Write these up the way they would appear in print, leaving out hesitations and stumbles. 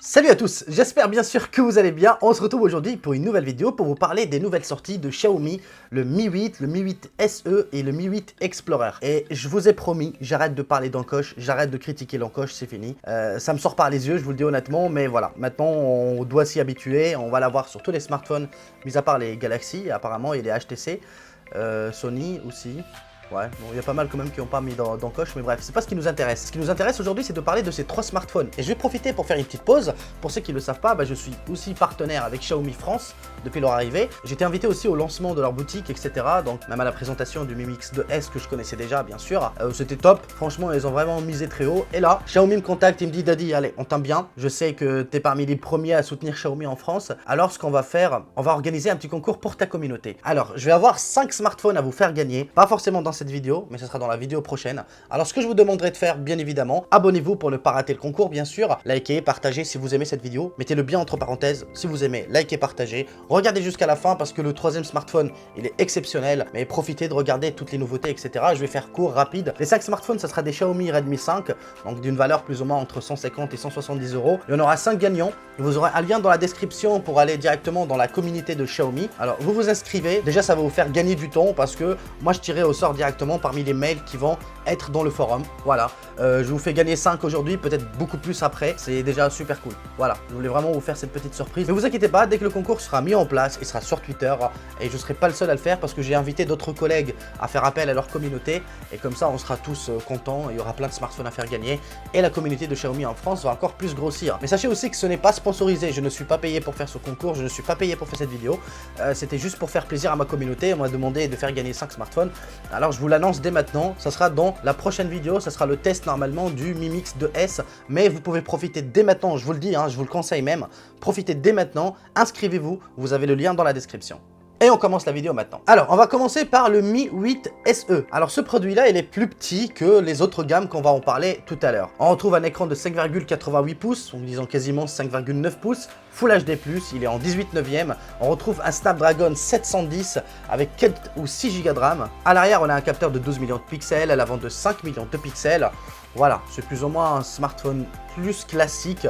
Salut à tous, j'espère bien sûr que vous allez bien. On se retrouve aujourd'hui pour une nouvelle vidéo pour vous parler des nouvelles sorties de Xiaomi, le Mi 8, le Mi 8 SE et le Mi 8 Explorer. Et je vous ai promis, j'arrête de parler d'encoche, j'arrête de critiquer l'encoche, c'est fini. Ça me sort par les yeux, je vous le dis honnêtement, mais voilà, maintenant on doit s'y habituer, on va l'avoir sur tous les smartphones, mis à part les Galaxy, apparemment et les HTC, Sony aussi. Ouais, bon, il y a pas mal quand même qui n'ont pas mis d'encoche, mais bref, c'est pas ce qui nous intéresse. Ce qui nous intéresse aujourd'hui, c'est de parler de ces trois smartphones. Et je vais profiter pour faire une petite pause. Pour ceux qui ne le savent pas, je suis aussi partenaire avec Xiaomi France depuis leur arrivée. J'étais invité aussi au lancement de leur boutique, etc. Donc même à la présentation du Mi Mix 2S que je connaissais déjà, bien sûr. C'était top. Franchement, ils ont vraiment misé très haut. Et là, Xiaomi me contacte, il me dit Daddy, allez, on t'aime bien. Je sais que tu es parmi les premiers à soutenir Xiaomi en France. Alors, ce qu'on va faire, on va organiser un petit concours pour ta communauté. Alors, je vais avoir 5 smartphones à vous faire gagner. Pas forcément dans cette vidéo, mais ce sera dans la vidéo prochaine. Alors ce que je vous demanderai de faire, bien évidemment, abonnez-vous pour ne pas rater le concours, bien sûr. Likez, partagez si vous aimez cette vidéo. Mettez-le bien entre parenthèses si vous aimez, likez, partagez. Regardez jusqu'à la fin parce que le troisième smartphone, il est exceptionnel. Mais profitez de regarder toutes les nouveautés, etc. Je vais faire court, rapide. Les 5 smartphones, ce sera des Xiaomi Redmi 5, donc d'une valeur plus ou moins entre 150 et 170 €. Il y en aura 5 gagnants. Et vous aurez un lien dans la description pour aller directement dans la communauté de Xiaomi. Alors vous vous inscrivez. Déjà, ça va vous faire gagner du temps parce que moi, je tirerai au sort directement parmi les mails qui vont être dans le forum. Voilà, je vous fais gagner 5 aujourd'hui, peut-être beaucoup plus après. C'est déjà super cool. Voilà, je voulais vraiment vous faire cette petite surprise. Ne vous inquiétez pas, dès que le concours sera mis en place, il sera sur Twitter et je ne serai pas le seul à le faire parce que j'ai invité d'autres collègues à faire appel à leur communauté et comme ça on sera tous contents. Il y aura plein de smartphones à faire gagner et la communauté de Xiaomi en France va encore plus grossir. Mais sachez aussi que ce n'est pas sponsorisé, je ne suis pas payé pour faire ce concours, je ne suis pas payé pour faire cette vidéo. C'était juste pour faire plaisir à ma communauté. On m'a demandé de faire gagner 5 smartphones. Alors je vous l'annonce dès maintenant, ça sera dans la prochaine vidéo, ça sera le test normalement du Mi Mix 2S, mais vous pouvez profiter dès maintenant, je vous le dis, je vous le conseille même, profitez dès maintenant, inscrivez-vous, vous avez le lien dans la description. Et on commence la vidéo maintenant. Alors, on va commencer par le Mi 8 SE. Alors, ce produit-là, il est plus petit que les autres gammes qu'on va en parler tout à l'heure. On retrouve un écran de 5,88 pouces, donc disons quasiment 5,9 pouces, Full HD+, il est en 18/9. On retrouve un Snapdragon 710 avec 4 ou 6 Go de RAM. À l'arrière, on a un capteur de 12 millions de pixels, à l'avant de 5 millions de pixels. Voilà, c'est plus ou moins un smartphone plus classique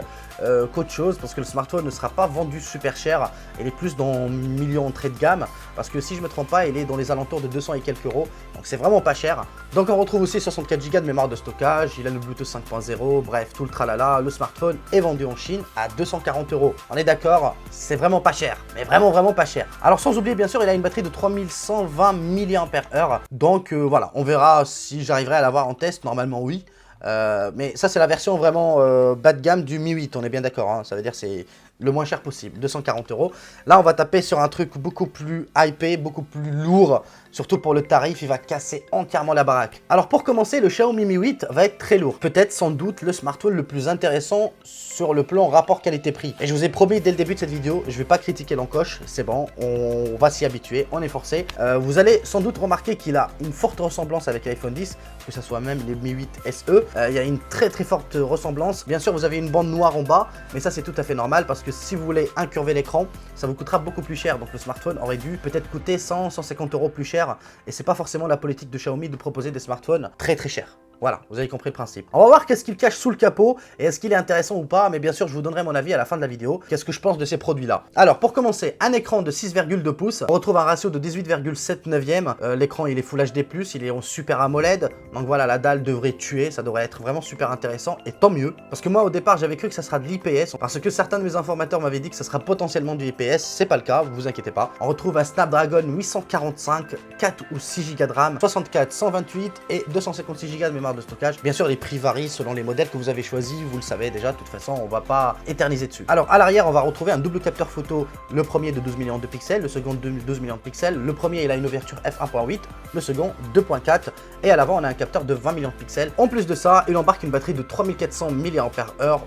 qu'autre chose parce que le smartphone ne sera pas vendu super cher. Il est plus dans millions entrée de gamme parce que si je ne me trompe pas, il est dans les alentours de 200 et quelques euros. Donc c'est vraiment pas cher. Donc on retrouve aussi 64 Go de mémoire de stockage. Il a le Bluetooth 5.0, bref, tout le tralala. Le smartphone est vendu en Chine à 240 €. On est d'accord, c'est vraiment pas cher, mais vraiment pas cher. Alors sans oublier bien sûr, il a une batterie de 3120 mAh. Donc voilà, on verra si j'arriverai à l'avoir en test. Normalement oui. Mais ça c'est la version vraiment bas de gamme du Mi 8, on est bien d'accord, ça veut dire c'est le moins cher possible, 240 €. Là on va taper sur un truc beaucoup plus hypé, beaucoup plus lourd, surtout pour le tarif, il va casser entièrement la baraque. Alors pour commencer, le Xiaomi Mi 8 va être très lourd, peut-être sans doute le smartphone le plus intéressant sur le plan rapport qualité-prix. Et je vous ai promis dès le début de cette vidéo, je vais pas critiquer l'encoche, c'est bon, on va s'y habituer, on est forcé. Vous allez sans doute remarquer qu'il a une forte ressemblance avec l'iPhone 10, que ce soit même les Mi 8 SE. Il y a une très forte ressemblance. Bien sûr, vous avez une bande noire en bas, mais ça c'est tout à fait normal parce que si vous voulez incurver l'écran, ça vous coûtera beaucoup plus cher. Donc le smartphone aurait dû peut-être coûter 100-150 € plus cher. Et c'est pas forcément la politique de Xiaomi de proposer des smartphones très chers. Voilà, vous avez compris le principe. On va voir qu'est-ce qu'il cache sous le capot et est-ce qu'il est intéressant ou pas, mais bien sûr je vous donnerai mon avis à la fin de la vidéo, qu'est-ce que je pense de ces produits-là. Alors pour commencer, un écran de 6,2 pouces, on retrouve un ratio de 18,7/9, l'écran il est Full HD+, il est en Super AMOLED, donc voilà, la dalle devrait tuer, ça devrait être vraiment super intéressant, et tant mieux, parce que moi au départ j'avais cru que ça sera de l'IPS, parce que certains de mes informateurs m'avaient dit que ça sera potentiellement du IPS, c'est pas le cas, vous inquiétez pas. On retrouve un Snapdragon 845, 4 ou 6 Go de RAM, 64, 128 et 256 Go de mémoire de stockage. Bien sûr, les prix varient selon les modèles que vous avez choisis, vous le savez déjà, de toute façon, on va pas éterniser dessus. Alors, à l'arrière, on va retrouver un double capteur photo, le premier de 12 millions de pixels, le second de 12 millions de pixels. Le premier, il a une ouverture f1.8, le second 2.4, et à l'avant, on a un capteur de 20 millions de pixels. En plus de ça, il embarque une batterie de 3400 mAh,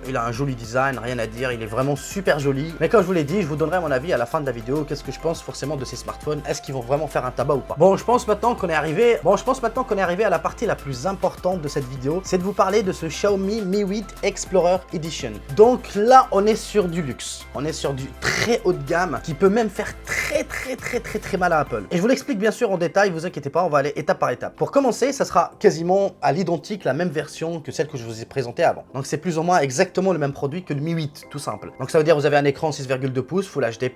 il a un joli design, rien à dire, il est vraiment super joli. Mais comme je vous l'ai dit, je vous donnerai mon avis à la fin de la vidéo, qu'est-ce que je pense forcément de ces smartphones, est-ce qu'ils vont vraiment faire un tabac ou pas. Bon, je pense maintenant qu'on est arrivé à la partie la plus importante intéressant de cette vidéo, c'est de vous parler de ce Xiaomi Mi 8 Explorer Edition. Donc là, on est sur du luxe. On est sur du très haut de gamme qui peut même faire très mal à Apple. Et je vous l'explique bien sûr en détail, vous inquiétez pas, on va aller étape par étape. Pour commencer, ça sera quasiment à l'identique la même version que celle que je vous ai présentée avant. Donc c'est plus ou moins exactement le même produit que le Mi 8, tout simple. Donc ça veut dire que vous avez un écran 6,2 pouces, Full HD+,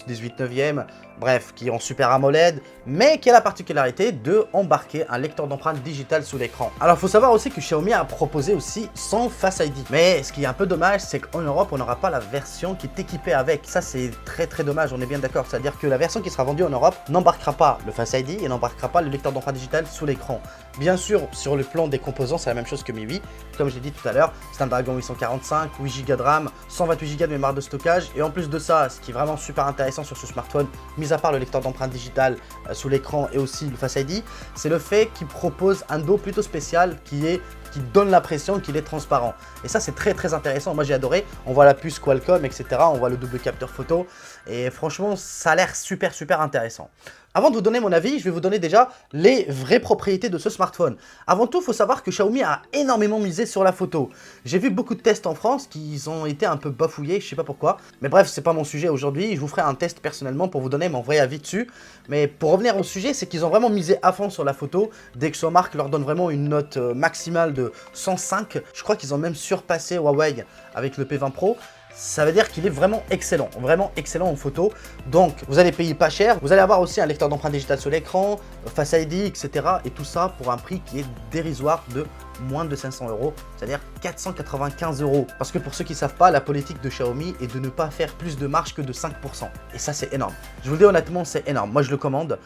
18/9, bref, qui est en Super AMOLED, mais qui a la particularité de embarquer un lecteur d'empreintes digitales sous l'écran. Alors il faut savoir aussi que Xiaomi a proposé aussi sans Face ID. Mais ce qui est un peu dommage, c'est qu'en Europe, on n'aura pas la version qui est équipée avec. Ça c'est très dommage, on est bien d'accord. C'est-à-dire que la version qui sera vendue en Europe n'embarquera pas le Face ID et n'embarquera pas le lecteur d'empreintes digitales sous l'écran. Bien sûr, sur le plan des composants, c'est la même chose que Mi 8. Comme je l'ai dit tout à l'heure, Snapdragon 845, 8 Go de RAM, 128 Go de mémoire de stockage. Et en plus de ça, ce qui est vraiment super intéressant sur ce smartphone, mis à part le lecteur d'empreintes digitales sous l'écran et aussi le Face ID, c'est le fait qu'il propose un dos plutôt spécial qui donne l'impression qu'il est transparent. Et ça, c'est très intéressant. Moi, j'ai adoré. On voit la puce Qualcomm, etc. On voit le double capteur photo. Et franchement, ça a l'air super intéressant. Avant de vous donner mon avis, je vais vous donner déjà les vraies propriétés de ce smartphone. Avant tout, il faut savoir que Xiaomi a énormément misé sur la photo. J'ai vu beaucoup de tests en France qui ont été un peu bafouillés, je sais pas pourquoi. Mais bref, c'est pas mon sujet aujourd'hui. Je vous ferai un test personnellement pour vous donner mon vrai avis dessus. Mais pour revenir au sujet, c'est qu'ils ont vraiment misé à fond sur la photo. DxOMark leur donne vraiment une note maximale de 105. Je crois qu'ils ont même surpassé Huawei avec le P20 Pro. Ça veut dire qu'il est vraiment excellent en photo. Donc, vous allez payer pas cher. Vous allez avoir aussi un lecteur d'empreintes digitales sur l'écran, Face ID, etc. Et tout ça pour un prix qui est dérisoire de moins de 500 €, c'est-à-dire 495 €. Parce que pour ceux qui ne savent pas, la politique de Xiaomi est de ne pas faire plus de marge que de 5%. Et ça, c'est énorme. Je vous le dis honnêtement, c'est énorme. Moi, je le commande.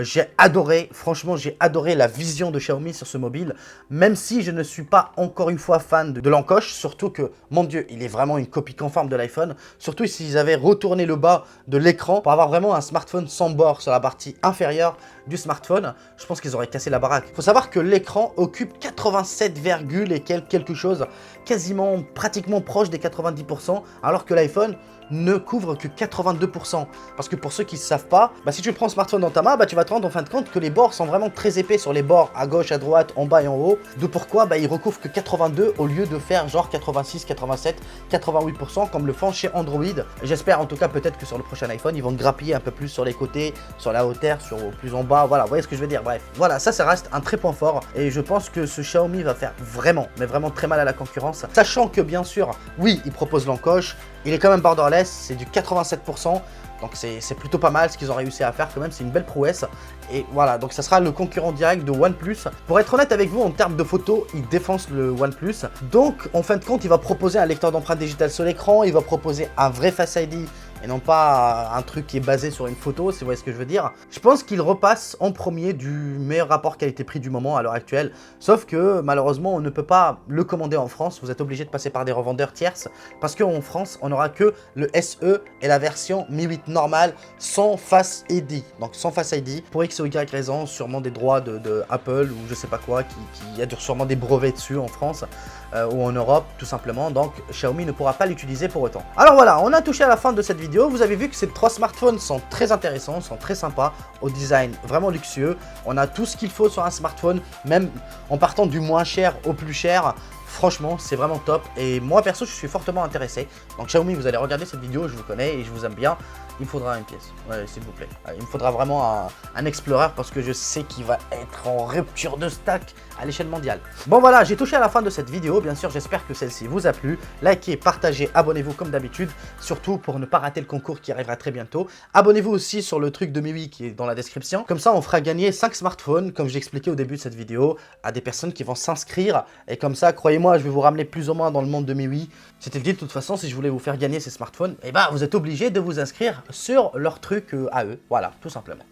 J'ai adoré, franchement, j'ai adoré la vision de Xiaomi sur ce mobile. Même si je ne suis pas encore une fois fan de l'encoche, surtout que, mon Dieu, il est vraiment une copie conforme de l'iPhone. Surtout s'ils avaient retourné le bas de l'écran pour avoir vraiment un smartphone sans bord sur la partie inférieure du smartphone, je pense qu'ils auraient cassé la baraque. Il faut savoir que l'écran occupe 87, et quelque chose, quasiment, pratiquement proche des 90%, alors que l'iPhone ne couvre que 82%. Parce que pour ceux qui ne savent pas, si tu prends le smartphone dans ta main, tu vas te rendre en fin de compte que les bords sont vraiment très épais sur les bords, à gauche, à droite, en bas et en haut. De pourquoi ils recouvrent que 82 au lieu de faire genre 86, 87, 88% comme le font chez Android. J'espère en tout cas peut-être que sur le prochain iPhone, ils vont grappiller un peu plus sur les côtés, sur la hauteur, sur plus en bas. Voilà, vous voyez ce que je veux dire. Bref, voilà, ça reste un très point fort. Et je pense que ce Xiaomi va faire vraiment, mais vraiment très mal à la concurrence. Sachant que bien sûr, oui, il propose l'encoche. Il est quand même borderless, c'est du 87%, donc c'est plutôt pas mal ce qu'ils ont réussi à faire quand même, c'est une belle prouesse. Et voilà, donc ça sera le concurrent direct de OnePlus. Pour être honnête avec vous, en termes de photos, il défonce le OnePlus. Donc en fin de compte, il va proposer un lecteur d'empreintes digitales sur l'écran, il va proposer un vrai Face ID, et non pas un truc qui est basé sur une photo, si vous voyez ce que je veux dire. Je pense qu'il repasse en premier du meilleur rapport qualité-prix du moment à l'heure actuelle, sauf que malheureusement on ne peut pas le commander en France, vous êtes obligé de passer par des revendeurs tierces, parce qu'en France on n'aura que le SE et la version Mi 8 normale sans Face ID. Donc sans Face ID, pour X ou Y raison, sûrement des droits de Apple ou je sais pas quoi, qui a sûrement des brevets dessus en France. Ou en Europe tout simplement, donc Xiaomi ne pourra pas l'utiliser pour autant. Alors voilà, on a touché à la fin de cette vidéo. Vous avez vu que ces trois smartphones sont très intéressants, sont très sympas, au design vraiment luxueux. On a tout ce qu'il faut sur un smartphone, même en partant du moins cher au plus cher. Franchement, c'est vraiment top et moi perso, je suis fortement intéressé. Donc Xiaomi, vous allez regarder cette vidéo, je vous connais et je vous aime bien. Il me faudra une pièce, ouais, s'il vous plaît. Il me faudra vraiment un Explorer parce que je sais qu'il va être en rupture de stack à l'échelle mondiale. Bon voilà, j'ai touché à la fin de cette vidéo. Bien sûr, j'espère que celle-ci vous a plu. Likez, partagez, abonnez-vous comme d'habitude. Surtout pour ne pas rater le concours qui arrivera très bientôt. Abonnez-vous aussi sur le truc de Mi 8 qui est dans la description. Comme ça, on fera gagner 5 smartphones, comme j'ai expliqué au début de cette vidéo, à des personnes qui vont s'inscrire. Et comme ça, croyez-moi, je vais vous ramener plus ou moins dans le monde de Mi 8. C'était dit de toute façon, si je voulais vous faire gagner ces smartphones, vous êtes obligé de vous inscrire sur leur truc à eux. Voilà, tout simplement.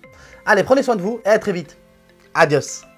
Allez, prenez soin de vous et à très vite. Adios.